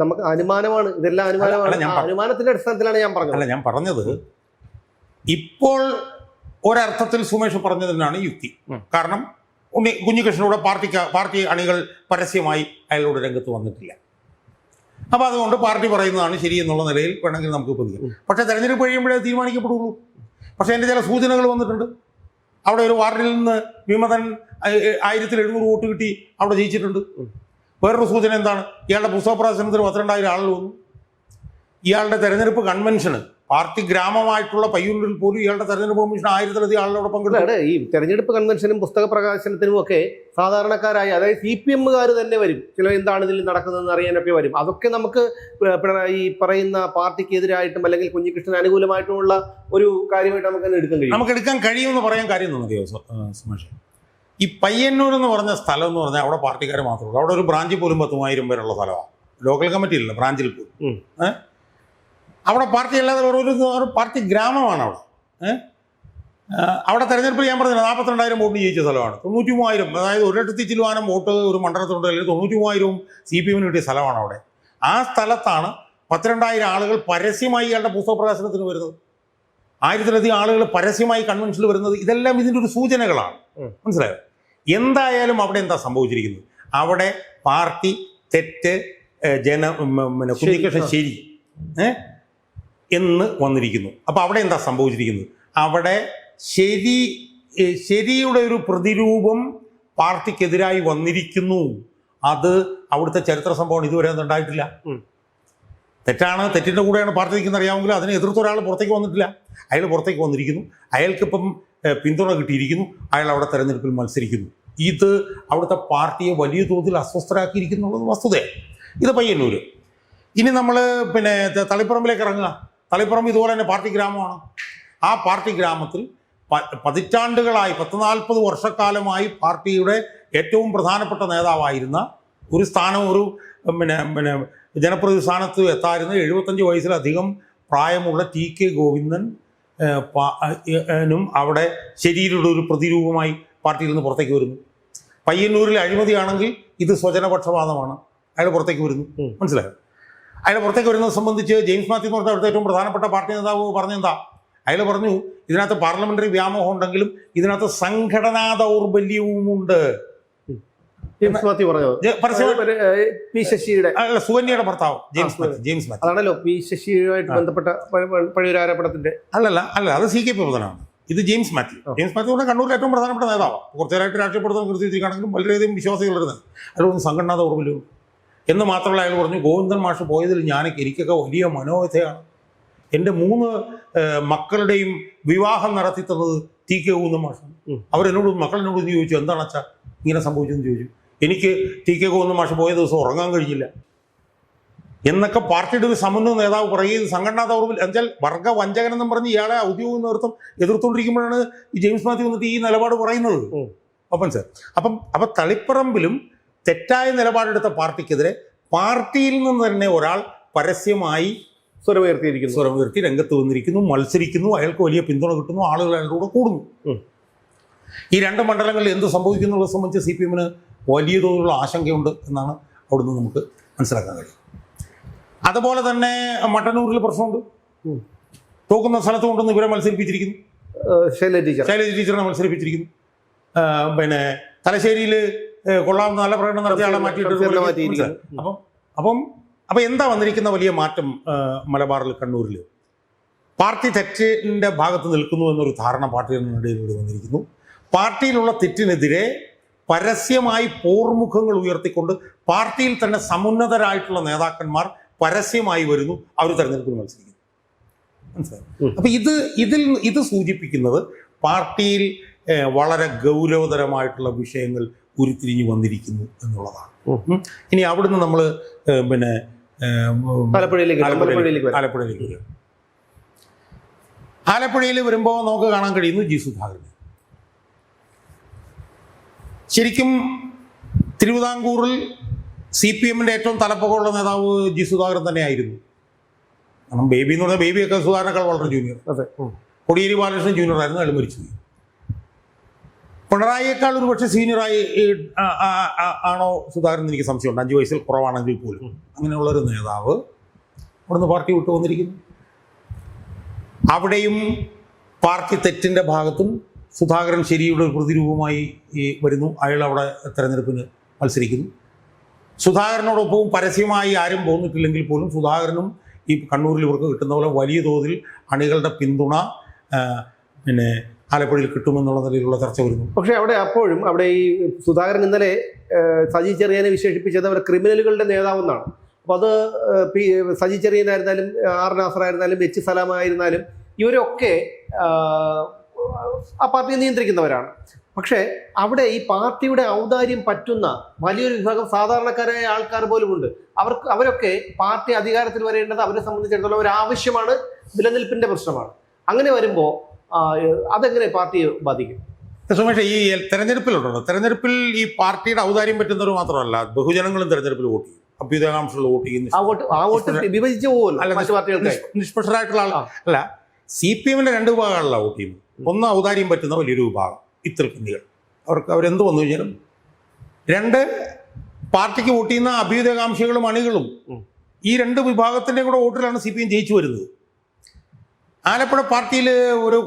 നമുക്ക് അനുമാനമാണ്, ഇതെല്ലാം അനുമാനത്തിന്റെ അടിസ്ഥാനത്തിലാണ് ഞാൻ പറഞ്ഞത്. ഇപ്പോൾ ഒരർത്ഥത്തിൽ സുമേഷ് പറഞ്ഞതിനാണ് യുക്തി. കാരണം കുഞ്ഞികൃഷ്ണനോട് പാർട്ടി അണികൾ പരസ്യമായി അയാളോട് രംഗത്ത് വന്നിട്ടില്ല. അപ്പോൾ അതുകൊണ്ട് പാർട്ടി പറയുന്നതാണ് ശരി എന്നുള്ള നിലയിൽ വേണമെങ്കിൽ നമുക്ക് പ്രതികരിക്കാം. പക്ഷേ തെരഞ്ഞെടുപ്പ് കഴിയുമ്പോഴേ തീരുമാനിക്കപ്പെടുള്ളൂ. പക്ഷേ എൻ്റെ ചില സൂചനകൾ വന്നിട്ടുണ്ട്. അവിടെ ഒരു വാർഡിൽ നിന്ന് വിമതൻ 1700 വോട്ട് കിട്ടി അവിടെ ജയിച്ചിട്ടുണ്ട്. വേറൊരു സൂചന എന്താണ്? ഇയാളുടെ പുസ്തക പ്രദർശനത്തിന് 12,000 ആളുകൾ വന്നു. ഇയാളുടെ തെരഞ്ഞെടുപ്പ് കൺവെൻഷന് പാർട്ടി ഗ്രാമമായിട്ടുള്ള പയ്യന്നൂരിൽ പോലും ഇയാളുടെ തെരഞ്ഞെടുപ്പ് കമ്മീഷൻ 1000-ലധികം ആളുകളോട് പങ്കെടുത്തു. ഈ തെരഞ്ഞെടുപ്പ് കൺവെൻഷനും പുസ്തക പ്രകാശനത്തിനും ഒക്കെ സാധാരണക്കാരായി, അതായത് CPM-കാർ തന്നെ വരും. ചില എന്താണ് ഇതിൽ നടക്കുന്നതെന്ന് അറിയാനൊക്കെ വരും. അതൊക്കെ നമുക്ക് ഈ പറയുന്ന പാർട്ടിക്കെതിരായിട്ടും അല്ലെങ്കിൽ കുഞ്ഞികൃഷ്ണൻ അനുകൂലമായിട്ടുമുള്ള ഒരു കാര്യമായിട്ട് നമുക്ക് എടുക്കാൻ കഴിയുമെന്ന് പറയാൻ കാര്യം തോന്നിയോ സുമേഷ്? ഈ പയ്യന്നൂർ എന്ന് പറഞ്ഞ സ്ഥലം എന്ന് പറഞ്ഞാൽ അവിടെ പാർട്ടിക്കാർ മാത്രമേ ഉള്ളൂ. അവിടെ ഒരു ബ്രാഞ്ചിൽ പോലും 10,000 പേരുള്ള സ്ഥലമാണ്. ലോക്കൽ കമ്മിറ്റി ഇല്ല, ബ്രാഞ്ചിൽ പോലും. അവിടെ പാർട്ടി അല്ലാതെ ഒരു പാർട്ടി ഗ്രാമമാണ് അവിടെ. അവിടെ തെരഞ്ഞെടുപ്പിൽ ഞാൻ പറഞ്ഞില്ല 42,000 വോട്ട് ജയിച്ച സ്ഥലമാണ്. 93,000, അതായത് 1,000 വോട്ട് ഒരു മണ്ഡലത്തിലുണ്ട്. അല്ലെങ്കിൽ 93,000 CPM കിട്ടിയ സ്ഥലമാണ് അവിടെ. ആ സ്ഥലത്താണ് 12,000 ആളുകൾ പരസ്യമായി ഇയാളുടെ പുസ്തക പ്രകാശനത്തിന് വരുന്നത്. 1000-ലധികം ആളുകൾ പരസ്യമായി കൺവെൻഷനിൽ വരുന്നത്. ഇതെല്ലാം ഇതിൻ്റെ ഒരു സൂചനകളാണ്. മനസ്സിലായോ? എന്തായാലും അവിടെ എന്താ സംഭവിച്ചിരിക്കുന്നത്? അവിടെ പാർട്ടി തെറ്റ്, കുഞ്ഞികൃഷ്ണൻ ശരി എന്ന് വന്നിരിക്കുന്നു. അപ്പോൾ അവിടെ എന്താ സംഭവിച്ചിരിക്കുന്നത്? അവിടെ ശരിയുടെ ഒരു പ്രതിരൂപം പാർട്ടിക്കെതിരായി വന്നിരിക്കുന്നു. അത് അവിടുത്തെ ചരിത്ര സംഭവം ഇതുവരെ ഒന്നും ഉണ്ടായിട്ടില്ല. തെറ്റിൻ്റെ കൂടെയാണ് പാർട്ടി നിൽക്കുന്നത് അറിയാമെങ്കിലും അതിനെ എതിർത്ത ഒരാൾ പുറത്തേക്ക് വന്നിട്ടില്ല. അയാൾ പുറത്തേക്ക് വന്നിരിക്കുന്നു. അയാൾക്കിപ്പം പിന്തുണ കിട്ടിയിരിക്കുന്നു. അയാൾ അവിടെ തെരഞ്ഞെടുപ്പിൽ മത്സരിക്കുന്നു. ഇത് അവിടുത്തെ പാർട്ടിയെ വലിയ തോതിൽ അസ്വസ്ഥരാക്കിയിരിക്കുന്നുള്ളത് വസ്തുതയാണ്. ഇത് പയ്യന്നൂർ. ഇനി നമ്മൾ തളിപ്പറമ്പിലേക്ക് ഇറങ്ങുക. തളിപ്പറമ്പ് ഇതുപോലെ തന്നെ പാർട്ടി ഗ്രാമമാണ്. ആ പാർട്ടി ഗ്രാമത്തിൽ പതിറ്റാണ്ടുകളായി 40-40 വർഷക്കാലമായി പാർട്ടിയുടെ ഏറ്റവും പ്രധാനപ്പെട്ട നേതാവായിരുന്ന ഒരു സ്ഥാനം, ഒരു ജനപ്രതിനിധി സ്ഥാനത്ത് എത്താറുന്ന 75 വയസ്സിലധികം പ്രായമുള്ള ടി.കെ. ഗോവിന്ദൻ നും അവിടെ ശരിയിലുള്ള ഒരു പ്രതിരൂപമായി പാർട്ടിയിൽ നിന്ന് പുറത്തേക്ക് വരുന്നു. പയ്യന്നൂരിൽ അഴിമതിയാണെങ്കിൽ ഇത് സ്വജനപക്ഷപാതമാണ്, അയാൾ പുറത്തേക്ക് വരുന്നു. മനസ്സിലായോ? അയാൾ പുറത്തേക്ക് വരുന്നത് സംബന്ധിച്ച് ജെയിംസ് മാത്യു എന്ന് പറഞ്ഞ അവിടുത്തെ ഏറ്റവും പ്രധാനപ്പെട്ട പാർട്ടി നേതാവ് പറഞ്ഞെന്താ? അയാൾ പറഞ്ഞു ഇതിനകത്ത് പാർലമെന്ററി വ്യാമോഹം ഉണ്ടെങ്കിലും ഇതിനകത്ത് സംഘടനാ ദൗർബല്യവുമുണ്ട്. പി ശശിയുടെ സുകന്യയുടെ ഭർത്താവ് ജെയിംസ് മാത്യു അതാണല്ലോ പി ശശിയുമായിട്ട് ബന്ധപ്പെട്ട പഴയൊരു ആരോപണത്തിന്റെ അല്ല അത് CKP പ്രധാനമാണ്. ഇത് ജെയിംസ് മാത്യു പറഞ്ഞാൽ കണ്ണൂരിലെ ഏറ്റവും പ്രധാനപ്പെട്ട നേതാവാണ്. കുറച്ചേരായിട്ട് രാഷ്ട്രീയപ്പെടുത്താൻ കൃത്യത്തിരിക്കുകയാണെങ്കിലും വളരെയധികം വിശ്വാസികളുടെ അതിലൊന്നും സംഘടനാ ദൗർബല്യവും എന്ന് മാത്രമല്ല. അയാൾ പറഞ്ഞു ഗോവിന്ദൻ മാഷ് പോയതിൽ എനിക്കൊക്കെ വലിയ മനോവ്യഥയാണ്. എൻ്റെ 3 മക്കളുടെയും വിവാഹം നടത്തി തന്നത് ടി.കെ. ഗോവിന്ദൻ മാഷാണ്. അവരെന്നോട് മക്കളെന്നോട് ചോദിച്ചു എന്താണ് അച്ഛാ ഇങ്ങനെ സംഭവിച്ചതെന്ന് ചോദിച്ചു. എനിക്ക് ടി.കെ. ഗോവിന്ദൻ മാഷ് പോയ ദിവസം ഉറങ്ങാൻ കഴിഞ്ഞില്ല എന്നൊക്കെ പാർട്ടിയുടെ ഒരു സമന്വയ നേതാവ് പറയുന്നത് സംഘടനാ ദൗർബല്യം എന്നുവെച്ചാൽ വർഗ വഞ്ചകൻ എന്നും പറഞ്ഞ് ഇയാളെ ഔദ്യോഗിക നേതൃത്വം എതിർത്തുകൊണ്ടിരിക്കുമ്പോഴാണ് ഈ ജെയിംസ് മാത്യു വന്നിട്ട് ഈ നിലപാട് പറയുന്നത്. അപ്പം സാർ അപ്പം തളിപ്പറമ്പിലും തെറ്റായ നിലപാടെടുത്ത പാർട്ടിക്കെതിരെ പാർട്ടിയിൽ നിന്ന് തന്നെ ഒരാൾ പരസ്യമായി സ്വരമുയർത്തി രംഗത്ത് വന്നിരിക്കുന്നു, മത്സരിക്കുന്നു, അയാൾക്ക് വലിയ പിന്തുണ കിട്ടുന്നു, ആളുകൾ അയാളുടെ കൂടെ കൂടുന്നു. ഈ 2 മണ്ഡലങ്ങളിൽ എന്ത് സംഭവിക്കുന്നുള്ളത് സംബന്ധിച്ച് CPM-ന് വലിയ തോതിലുള്ള ആശങ്കയുണ്ട് എന്നാണ് അവിടുന്ന് നമുക്ക് മനസ്സിലാക്കാൻ കഴിയും. അതുപോലെ തന്നെ മട്ടന്നൂരിൽ പ്രശ്നമുണ്ട്. തോക്കുന്ന സ്ഥലത്ത് കൊണ്ടൊന്ന് ഇവരെ മത്സരിപ്പിച്ചിരിക്കുന്നു. ശൈലജ ടീച്ചറിനെ മത്സരിപ്പിച്ചിരിക്കുന്നു. പിന്നെ തലശ്ശേരിയിൽ കൊള്ളാവുന്ന നല്ല പ്രകടനം നടത്തിയ ആളെ മാറ്റിയിട്ട് അപ്പം എന്താ വന്നിരിക്കുന്ന വലിയ മാറ്റം മലബാറിൽ കണ്ണൂരിൽ? പാർട്ടി തെറ്റിൻ്റെ ഭാഗത്ത് നിൽക്കുന്നു എന്നൊരു ധാരണ പാർട്ടിയുടെ വന്നിരിക്കുന്നു. പാർട്ടിയിലുള്ള തെറ്റിനെതിരെ പരസ്യമായി പോർമുഖങ്ങൾ ഉയർത്തിക്കൊണ്ട് പാർട്ടിയിൽ തന്നെ സമുന്നതരായിട്ടുള്ള നേതാക്കന്മാർ പരസ്യമായി വരുന്നു, അവർ തെരഞ്ഞെടുപ്പിൽ മത്സരിക്കുന്നു. മനസ്സിലായി? അപ്പം ഇത് സൂചിപ്പിക്കുന്നത് പാർട്ടിയിൽ വളരെ ഗൗരവതരമായിട്ടുള്ള വിഷയങ്ങൾ ഉരുത്തിരിഞ്ഞു വന്നിരിക്കുന്നു എന്നുള്ളതാണ്. ഇനി അവിടുന്ന് നമ്മൾ പിന്നെ ആലപ്പുഴയിൽ വരുമ്പോൾ നമുക്ക് കാണാൻ കഴിയുന്നു ജി സുധാകരൻ. ശരിക്കും തിരുവിതാംകൂറിൽ CPM-ന്റെ ഏറ്റവും തലപ്പൊക്കമുള്ള നേതാവ് ജി സുധാകരൻ തന്നെയായിരുന്നു. കാരണം ബേബി എന്ന് പറഞ്ഞാൽ ബേബിയൊക്കെ സുധാകരനേക്കാൾ വളരെ ജൂനിയർ. കോടിയേരി ബാലകൃഷ്ണൻ ജൂനിയർ ആയിരുന്നു, അയാൾ മരിച്ചുപോയി. പിണറായിയേക്കാൾ ഒരു പക്ഷേ സീനിയറായി ആണോ സുധാകരൻ എനിക്ക് സംശയമുണ്ട്. 5 വയസ്സിൽ കുറവാണെങ്കിൽ പോലും അങ്ങനെയുള്ളൊരു നേതാവ് അവിടുന്ന് പാർട്ടി വിട്ടു വന്നിരിക്കുന്നു. അവിടെയും പാർട്ടി തെറ്റിൻ്റെ ഭാഗത്തും സുധാകരൻ ശരിയുടെ ഒരു പ്രതിരൂപമായി വരുന്നു. അയാൾ അവിടെ തെരഞ്ഞെടുപ്പിന് മത്സരിക്കുന്നു. സുധാകരനോടൊപ്പവും പരസ്യമായി ആരും പോന്നിട്ടില്ലെങ്കിൽ പോലും സുധാകരനും ഈ കണ്ണൂരിൽ ഇവർക്ക് കിട്ടുന്ന പോലെ വലിയ തോതിൽ അണികളുടെ പിന്തുണ പിന്നെ ആലപ്പുഴയിൽ കിട്ടുമെന്നുള്ള നിലയിലുള്ള ചർച്ച വരുന്നു. പക്ഷേ അപ്പോഴും അവിടെ ഈ സുധാകരൻ ഇന്നലെ സജി ചെറിയാനെ വിശേഷിപ്പിച്ചത് അവർ ക്രിമിനലുകളുടെ നേതാവെന്നാണ്. അപ്പോൾ അത് സജി ചെറിയനായിരുന്നാലും ആർ നാസറായിരുന്നാലും എച്ച് സലാമായിരുന്നാലും ഇവരൊക്കെ ആ പാർട്ടിയെ നിയന്ത്രിക്കുന്നവരാണ്. പക്ഷേ അവിടെ ഈ പാർട്ടിയുടെ ഔദാര്യം പറ്റുന്ന വലിയൊരു വിഭാഗം സാധാരണക്കാരായ ആൾക്കാർ പോലുമുണ്ട്. അവരൊക്കെ പാർട്ടി അധികാരത്തിൽ വരേണ്ടത് അവരെ സംബന്ധിച്ചിടത്തോളം ഒരു ആവശ്യമാണ്, നിലനിൽപ്പിന്റെ പ്രശ്നമാണ്. അങ്ങനെ വരുമ്പോൾ അതെങ്ങനെ പാർട്ടിയെ ബാധിക്കും? സുമേഷ്, ഈ തെരഞ്ഞെടുപ്പിലുണ്ടല്ലോ, തെരഞ്ഞെടുപ്പിൽ ഈ പാർട്ടിയുടെ ഔദാര്യം പറ്റുന്നവർ മാത്രമല്ല, ബഹുജനങ്ങളും തെരഞ്ഞെടുപ്പിൽ വോട്ട് ചെയ്യും, അഭ്യുദയകാംക്ഷകൾ വോട്ട് ചെയ്യും. നിഷ്പക്ഷരായിട്ടുള്ള ആൾ അല്ല. CPM-ന്റെ 2 വിഭാഗങ്ങളല്ല വോട്ട് ചെയ്യുന്നത്. ഒന്ന് ഔദാര്യം പറ്റുന്ന വലിയൊരു വിഭാഗം ഇത്തരക്കണ്ണികൾ, അവരെന്ത് വന്നു കഴിഞ്ഞാലും. 2 പാർട്ടിക്ക് വോട്ട് ചെയ്യുന്ന അഭ്യുദയകാംക്ഷികളും അണികളും. ഈ 2 വിഭാഗത്തിൻ്റെ കൂടെ വോട്ടിലാണ് CPM ജയിച്ചു വരുന്നത്. ആലപ്പുഴ പാർട്ടിയിൽ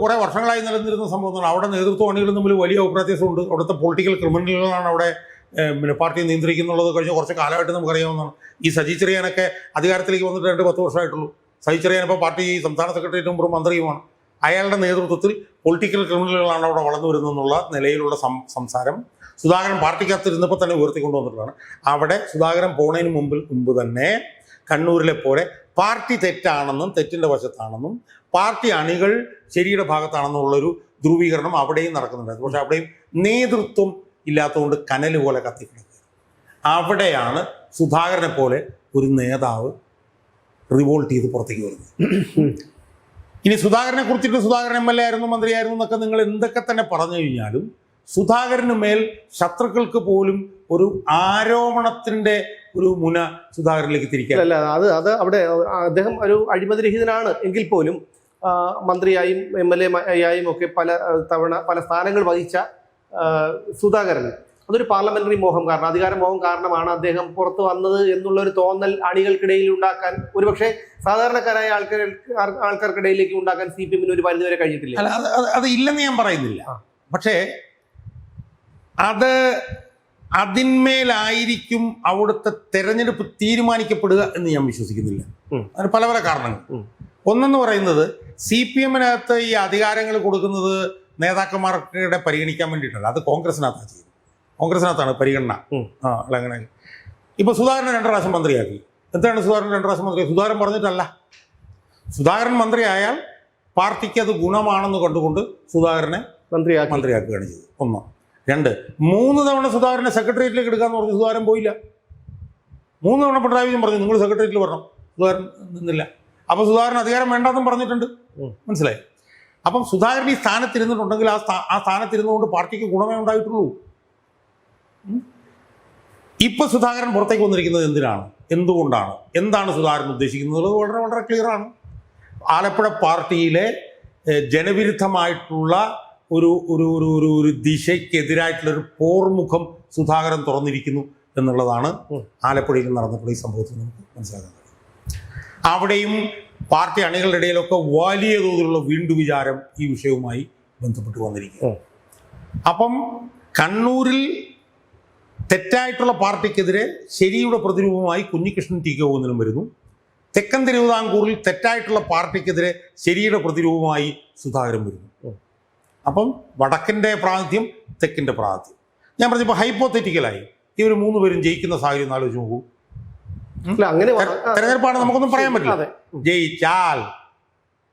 കുറേ വർഷങ്ങളായി നിലനിന്നിരുന്ന സംഭവമാണ്. അവിടെ നേതൃത്വ അണികളും തമ്മിൽ വലിയ അഭിപ്രായമുണ്ട്. അവിടുത്തെ പൊളിറ്റിക്കൽ ക്രിമിനലുകളാണ് അവിടെ പിന്നെ പാർട്ടി നിയന്ത്രിക്കുന്നുള്ളത് കഴിഞ്ഞ കുറച്ച് കാലമായിട്ട് നമുക്കറിയാവുന്നതാണ്. ഈ സജി ചെറിയാനൊക്കെ അധികാരത്തിലേക്ക് വന്നിട്ട് 10 വർഷമായിട്ടുള്ളൂ. സജി ചെറിയാൻ ഇപ്പോൾ പാർട്ടി സംസ്ഥാന സെക്രട്ടേറിയറ്റ് മെമ്പറും മന്ത്രിയുമാണ്. അയാളുടെ നേതൃത്വത്തിൽ പൊളിറ്റിക്കൽ ക്രിമിനലുകളാണ് അവിടെ വളർന്നു വരുന്നതെന്നുള്ള നിലയിലുള്ള സംസാരം സുധാകരൻ പാർട്ടിക്കകത്തിരുന്നപ്പോൾ തന്നെ ഉയർത്തിക്കൊണ്ടുവന്നിട്ടുള്ളതാണ്. അവിടെ സുധാകരൻ പോണതിന് മുമ്പ് തന്നെ കണ്ണൂരിലെ പോലെ പാർട്ടി തെറ്റാണെന്നും തെറ്റിൻ്റെ വശത്താണെന്നും പാർട്ടി അണികൾ ശരിയുടെ ഭാഗത്താണെന്നുള്ളൊരു ധ്രുവീകരണം അവിടെയും നടക്കുന്നുണ്ടായിരുന്നു. പക്ഷെ അവിടെയും നേതൃത്വം ഇല്ലാത്തതുകൊണ്ട് കനൽ പോലെ കത്തിക്കിടക്കുക. അവിടെയാണ് സുധാകരനെ പോലെ ഒരു നേതാവ് റിവോൾട്ട് ചെയ്ത് പുറത്തേക്ക് വരുന്നത്. ഇനി സുധാകരനെ കുറിച്ചിട്ട് സുധാകരൻ MLA ആയിരുന്നു, മന്ത്രിയായിരുന്നു എന്നൊക്കെ നിങ്ങൾ എന്തൊക്കെ തന്നെ പറഞ്ഞു കഴിഞ്ഞാലും സുധാകരന് മേൽ ശത്രുക്കൾക്ക് പോലും ഒരു ആരോപണത്തിന്റെ ഒരു മുന സുധാകരനിലേക്ക് തിരിക്കാൻ. അല്ല, അത് അവിടെ അദ്ദേഹം ഒരു അഴിമതിരഹിതനാണ് എങ്കിൽ പോലും മന്ത്രിയായും MLA ആയും ഒക്കെ പല സ്ഥാനങ്ങൾ വഹിച്ച സുധാകരൻ അതൊരു പാർലമെന്ററി മോഹം കാരണം, അധികാര മോഹം കാരണമാണ് അദ്ദേഹം പുറത്തു വന്നത് എന്നുള്ള ഒരു തോന്നൽ അണികൾക്കിടയിൽ ഉണ്ടാക്കാൻ, ഒരുപക്ഷെ സാധാരണക്കാരായ ആൾക്കാർക്കിടയിലേക്ക് ഉണ്ടാക്കാൻ CPM ഒരു പരിധിവരെ കഴിഞ്ഞിട്ടില്ല. അത് ഇല്ലെന്ന് ഞാൻ പറയുന്നില്ല, പക്ഷേ അതിന്മേലായിരിക്കും അവിടുത്തെ തെരഞ്ഞെടുപ്പ് തീരുമാനിക്കപ്പെടുക എന്ന് ഞാൻ വിശ്വസിക്കുന്നില്ല. അതിന് പല പല കാരണങ്ങൾ. ഒന്നെന്ന് പറയുന്നത് CPM-നകത്ത് ഈ അധികാരങ്ങൾ കൊടുക്കുന്നത് നേതാക്കന്മാർക്കിടെ പരിഗണിക്കാൻ വേണ്ടിയിട്ടല്ല, അത് കോൺഗ്രസിനകത്താണ് ചെയ്യുന്നത്. കോൺഗ്രസിനകത്താണ് പരിഗണന. അല്ല, അങ്ങനെ ഇപ്പൊ സുധാകരൻ 2 പ്രാവശ്യം മന്ത്രിയാക്കി. എന്താണ് സുധാകരൻ 2 പ്രാവശ്യം മന്ത്രി? സുധാകരൻ പറഞ്ഞിട്ടല്ല. സുധാകരൻ മന്ത്രിയായാൽ പാർട്ടിക്ക് അത് ഗുണമാണെന്ന് കണ്ടുകൊണ്ട് സുധാകരനെ മന്ത്രിയാക്കുകയാണ് ചെയ്തത്. 1. 2, 3 തവണ സുധാകരനെ സെക്രട്ടേറിയറ്റിലേക്ക് എടുക്കാന്ന് പറഞ്ഞു. സുധാകരൻ പോയില്ല. 3 തവണ പിണറായി വിജയൻ പറഞ്ഞു നിങ്ങൾ സെക്രട്ടേറിയറ്റിൽ വരണം. സുധാകരൻ നിന്നില്ല. അപ്പൊ സുധാകരൻ അധികാരം വേണ്ടെന്നും പറഞ്ഞിട്ടുണ്ട്. മനസ്സിലായി? അപ്പം സുധാകരൻ ഈ സ്ഥാനത്തിരുന്നിട്ടുണ്ടെങ്കിൽ ആ സ്ഥാനത്തിരുന്നുകൊണ്ട് പാർട്ടിക്ക് ഗുണമേ ഉണ്ടായിട്ടുള്ളൂ. ഇപ്പൊ സുധാകരൻ പുറത്തേക്ക് വന്നിരിക്കുന്നത് എന്തിനാണ്, എന്തുകൊണ്ടാണ്, എന്താണ് സുധാകരൻ ഉദ്ദേശിക്കുന്നത് വളരെ വളരെ ക്ലിയർ ആണ്. ആലപ്പുഴ പാർട്ടിയിലെ ജനവിരുദ്ധമായിട്ടുള്ള ഒരു ഒരു ഒരു ഒരു ഒരു ദിശയ്ക്കെതിരായിട്ടുള്ളൊരു പോർമുഖം സുധാകരൻ തുറന്നിരിക്കുന്നു എന്നുള്ളതാണ് ആലപ്പുഴയിൽ നടന്നപ്പോൾ ഈ സംഭവത്തിൽ നമുക്ക് മനസ്സിലാക്കാൻ കഴിയും. അവിടെയും പാർട്ടി അണികളുടെ ഇടയിലൊക്കെ വലിയ തോതിലുള്ള വീണ്ടുവിചാരം ഈ വിഷയവുമായി ബന്ധപ്പെട്ട് വന്നിരിക്കുന്നു. അപ്പം കണ്ണൂരിൽ തെറ്റായിട്ടുള്ള പാർട്ടിക്കെതിരെ ശരിയുടെ പ്രതിരൂപമായി കുഞ്ഞികൃഷ്ണൻ ടി കെ ഗോവിന്ദനും വരുന്നു. തെക്കൻ തിരുവിതാംകൂറിൽ തെറ്റായിട്ടുള്ള പാർട്ടിക്കെതിരെ ശരിയുടെ പ്രതിരൂപമായി സുധാകരൻ വരുന്നു. അപ്പം വടക്കിൻ്റെ പ്രാതിനിധ്യം, തെക്കിൻ്റെ പ്രാതിനിധ്യം. ഞാൻ പറഞ്ഞപ്പോൾ ഹൈപ്പോത്തറ്റിക്കലായി ഇവർ 3 പേരും ജയിക്കുന്ന സാഹചര്യം ആലോചിച്ച് നോക്കൂ. അങ്ങനെ തെരഞ്ഞെടുപ്പാണ്, നമുക്കൊന്നും പറയാൻ പറ്റില്ല.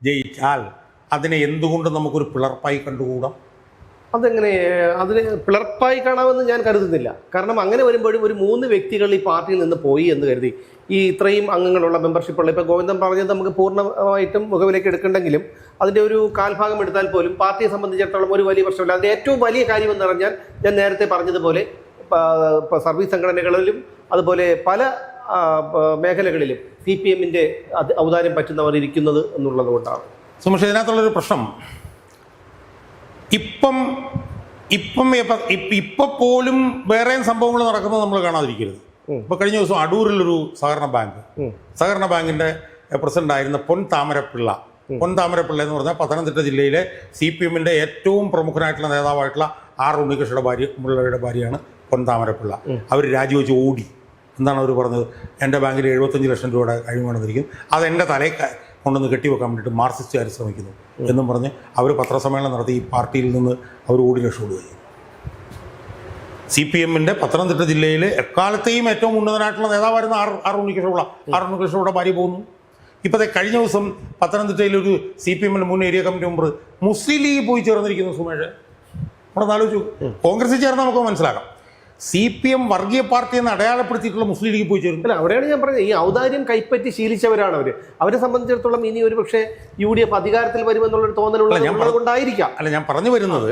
ജയിച്ചാൽ അതിനെ എന്തുകൊണ്ട് നമുക്കൊരു പിളർപ്പായി കണ്ടുകൂടാം? അതെങ്ങനെ അതിന് പിളർപ്പായി കാണാമെന്ന് ഞാൻ കരുതുന്നില്ല. കാരണം അങ്ങനെ വരുമ്പോഴും ഒരു 3 വ്യക്തികൾ ഈ പാർട്ടിയിൽ നിന്ന് പോയി എന്ന് കരുതി ഈ ഇത്രയും അംഗങ്ങളുള്ള മെമ്പർഷിപ്പുള്ള, ഇപ്പോൾ ഗോവിന്ദൻ പറഞ്ഞത് നമുക്ക് പൂർണ്ണമായിട്ടും മുഖവിലേക്ക് എടുക്കണ്ടെങ്കിലും അതിൻ്റെ ഒരു കാൽഭാഗം എടുത്താൽ പോലും പാർട്ടിയെ സംബന്ധിച്ചിടത്തോളം ഒരു വലിയ പ്രശ്നമില്ല. അതിൻ്റെ ഏറ്റവും വലിയ കാര്യമെന്ന് പറഞ്ഞാൽ ഞാൻ നേരത്തെ പറഞ്ഞതുപോലെ സർവീസ് സംഘടനകളിലും അതുപോലെ പല മേഖലകളിലും CPM-ന്റെ ഔദാര്യം പറ്റുന്നവർ ഇരിക്കുന്നത് എന്നുള്ളത് കൊണ്ടാണ്. സുമേഷ്, ഇതിനകത്തുള്ളൊരു പ്രശ്നം ഇപ്പം പോലും വേറെയും സംഭവങ്ങൾ നടക്കുന്നത് നമ്മൾ കാണാതിരിക്കരുത്. ഇപ്പൊ കഴിഞ്ഞ ദിവസം അടൂരിലൊരു സഹകരണ ബാങ്കിന്റെ പ്രസിഡന്റ് ആയിരുന്ന പൊൻ താമരപ്പിള്ള എന്ന് പറഞ്ഞാൽ പത്തനംതിട്ട ജില്ലയിലെ CPM-ന്റെ ഏറ്റവും പ്രമുഖനായിട്ടുള്ള നേതാവായിട്ടുള്ള R ഉണ്ണികൃഷ്ണയുടെ ഭാര്യയാണ് പൊൻ താമരപ്പിള്ള. അവർ രാജിവെച്ച് ഓടി. എന്താണ് അവർ പറഞ്ഞത്? എൻ്റെ ബാങ്കിൽ 75 ലക്ഷം രൂപയുടെ കഴിവുകൊണ്ടിരിക്കുന്നു, അത് എൻ്റെ തലയിൽ കൊണ്ടുവന്ന് കെട്ടിവെക്കാൻ വേണ്ടിയിട്ട് മാർക്സിസ്റ്റുകാർ ശ്രമിക്കുന്നു എന്നും പറഞ്ഞ് അവർ പത്രസമ്മേളനം നടത്തി ഈ പാർട്ടിയിൽ നിന്ന് അവർ ഓടി രക്ഷപ്പെടുകയും. CPM-ന്റെ പത്തനംതിട്ട ജില്ലയിൽ എക്കാലത്തെയും ഏറ്റവും ഉന്നതനായിട്ടുള്ള നേതാവായിരുന്ന R ഉണ്ണികൃഷ്ണയുടെ ഭാര്യ പോകുന്നു. ഇപ്പോഴത്തെ കഴിഞ്ഞ ദിവസം പത്തനംതിട്ടയിലൊരു CPM-ന്റെ മുൻ ഏരിയ കമ്മിറ്റി മെമ്പർ മുസ്ലിം ലീഗ് പോയി ചേർന്നിരിക്കുന്നു. സുമേഷ്, നമ്മളൊന്ന് ആലോചിച്ചു. കോൺഗ്രസിൽ ചേർന്ന് നമുക്ക് മനസ്സിലാക്കാം. CPM വർഗീയ പാർട്ടി എന്ന് അടയാളപ്പെടുത്തിയിട്ടുള്ള മുസ്ലിം ലീഗ് പോയി ചേർന്നു. അല്ല, അവിടെയാണ് ഞാൻ പറഞ്ഞത്, ഈ ഔദാര്യം കൈപ്പറ്റി ശീലിച്ചവരാണ് അവരെ സംബന്ധിച്ചിടത്തോളം ഇനി ഒരു പക്ഷേ UDF അധികാരത്തിൽ വരുമെന്നുള്ളൊരു തോന്നലുള്ളത് കൊണ്ടായിരിക്കാം. അല്ല, ഞാൻ പറഞ്ഞു വരുന്നത്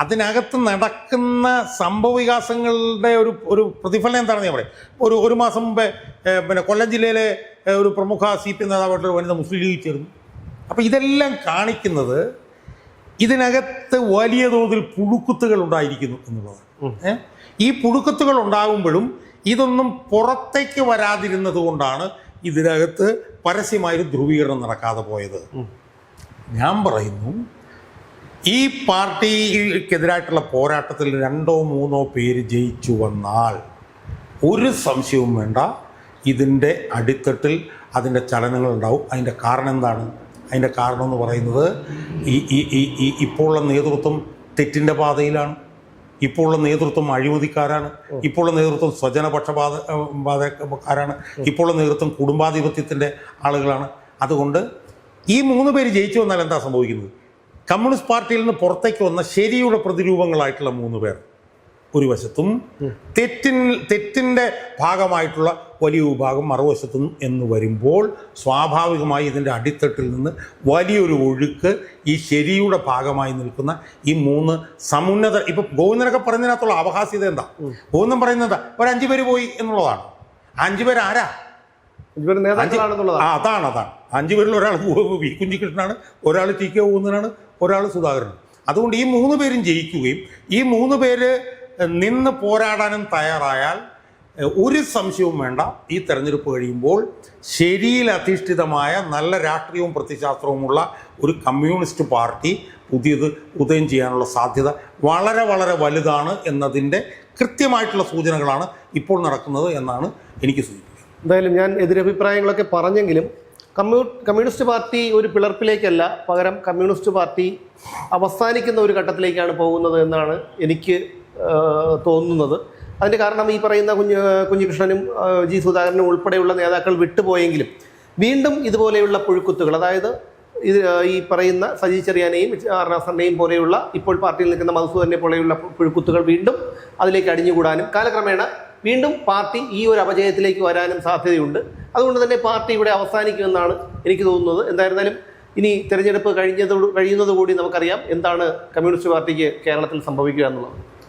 അതിനകത്ത് നടക്കുന്ന സംഭവ വികാസങ്ങളുടെ ഒരു പ്രതിഫലനം എന്താണെന്ന് ഞാൻ പറയാം. ഒരു മാസം മുമ്പേ കൊല്ലം ജില്ലയിലെ ഒരു പ്രമുഖ CPM നേതാവായിട്ടുള്ള വനിത മുസ്ലിം ലീഗ് ചേർന്നു. അപ്പം ഇതെല്ലാം കാണിക്കുന്നത് ഇതിനകത്ത് വലിയ തോതിൽ പുഴുക്കുത്തുകൾ ഉണ്ടായിരിക്കുന്നു എന്നുള്ളതാണ്. ഈ പുഴുക്കുത്തുകൾ ഉണ്ടാകുമ്പോഴും ഇതൊന്നും പുറത്തേക്ക് വരാതിരുന്നത് കൊണ്ടാണ് ഇതിനകത്ത് പരസ്യമായൊരു ധ്രുവീകരണം നടക്കാതെ പോയത്. ഞാൻ പറയുന്നു, ഈ പാർട്ടിക്കെതിരായിട്ടുള്ള പോരാട്ടത്തിൽ 2 or 3 പേര് ജയിച്ചു വന്നാൽ ഒരു സംശയവും വേണ്ട, ഇതിൻ്റെ അടിത്തട്ടിൽ അതിൻ്റെ ചലനങ്ങളുണ്ടാവും. അതിൻ്റെ കാരണം എന്താണ്? അതിൻ്റെ കാരണം എന്ന് പറയുന്നത് ഇപ്പോഴുള്ള നേതൃത്വം തെറ്റിൻ്റെ പാതയിലാണ്. ഇപ്പോഴുള്ള നേതൃത്വം അഴിമതിക്കാരാണ്. ഇപ്പോഴുള്ള നേതൃത്വം സ്വജനപക്ഷപാതക്കാരാണ്. ഇപ്പോഴുള്ള നേതൃത്വം കുടുംബാധിപത്യത്തിൻ്റെ ആളുകളാണ്. അതുകൊണ്ട് ഈ 3 പേര് ജയിച്ചു വന്നാൽ എന്താ സംഭവിക്കുന്നത്? കമ്മ്യൂണിസ്റ്റ് പാർട്ടിയിൽ നിന്ന് പുറത്തേക്ക് വന്ന ശരിയുടെ പ്രതിരൂപങ്ങളായിട്ടുള്ള 3 പേർ ഒരു വശത്തും തെറ്റിൻ്റെ ഭാഗമായിട്ടുള്ള വലിയ വിഭാഗം മറുവശത്തും എന്ന് വരുമ്പോൾ സ്വാഭാവികമായി ഇതിൻ്റെ അടിത്തട്ടിൽ നിന്ന് വലിയൊരു ഒഴുക്ക് ഈ ശരിയുടെ ഭാഗമായി നിൽക്കുന്ന ഈ മൂന്ന് സമുന്നത ഇപ്പം ഗോവിന്ദനൊക്കെ പറയുന്നതിനകത്തുള്ള അപഹാസ്യത എന്താ? ഗോവിന്ദൻ പറയുന്നത് ഒരു 5 പേര് പോയി എന്നുള്ളതാണ്. 5 പേര് ആരാ? അതാണ് 5 പേരിൽ ഒരാൾ വി കുഞ്ഞികൃഷ്ണനാണ്, ഒരാൾ ടി കെ ഗോവിന്ദനാണ്, ഒരാൾ സുധാകരനാണ്. അതുകൊണ്ട് ഈ 3 പേരും ജയിക്കുകയും ഈ 3 പേര് നിന്ന് പോരാടാനും തയ്യാറായാൽ ഒരു സംശയവും വേണ്ട, ഈ തെരഞ്ഞെടുപ്പ് കഴിയുമ്പോൾ ശരിയിൽ അധിഷ്ഠിതമായ നല്ല രാഷ്ട്രീയവും പ്രത്യയശാസ്ത്രവുമുള്ള ഒരു കമ്മ്യൂണിസ്റ്റ് പാർട്ടി പുതിയത് ഉദയം ചെയ്യാനുള്ള സാധ്യത വളരെ വളരെ വലുതാണ് എന്നതിൻ്റെ കൃത്യമായിട്ടുള്ള സൂചനകളാണ് ഇപ്പോൾ നടക്കുന്നത് എന്നാണ് എനിക്ക് സൂചിപ്പിക്കുന്നത്. എന്തായാലും ഞാൻ എതിരഭിപ്രായങ്ങളൊക്കെ പറഞ്ഞെങ്കിലും കമ്മ്യൂണിസ്റ്റ് പാർട്ടി ഒരു പിളർപ്പിലേക്കല്ല, പകരം കമ്മ്യൂണിസ്റ്റ് പാർട്ടി അവസാനിക്കുന്ന ഒരു ഘട്ടത്തിലേക്കാണ് പോകുന്നത് എന്നാണ് എനിക്ക് തോന്നുന്നത്. അതിൻ്റെ കാരണം ഈ പറയുന്ന കുഞ്ഞികൃഷ്ണനും ജി സുധാകരനും ഉൾപ്പെടെയുള്ള നേതാക്കൾ വിട്ടുപോയെങ്കിലും വീണ്ടും ഇതുപോലെയുള്ള പുഴുക്കുത്തുകൾ, അതായത് ഈ പറയുന്ന സജി ചെറിയാനെയും അർണാസറിനെയും പോലെയുള്ള ഇപ്പോൾ പാർട്ടിയിൽ നിൽക്കുന്ന മധുസൂദനെ പോലെയുള്ള പുഴുക്കുത്തുകൾ വീണ്ടും അതിലേക്ക് അടിഞ്ഞുകൂടാനും കാലക്രമേണ വീണ്ടും പാർട്ടി ഈ ഒരു അപജയത്തിലേക്ക് വരാനും സാധ്യതയുണ്ട്. അതുകൊണ്ട് തന്നെ പാർട്ടി ഇവിടെ അവസാനിക്കുമെന്നാണ് എനിക്ക് തോന്നുന്നത്. എന്തായിരുന്നാലും ഇനി തെരഞ്ഞെടുപ്പ് കഴിയുന്നതോടുകൂടി നമുക്കറിയാം എന്താണ് കമ്മ്യൂണിസ്റ്റ് പാർട്ടിക്ക് കേരളത്തിൽ സംഭവിക്കുക എന്നുള്ളത്.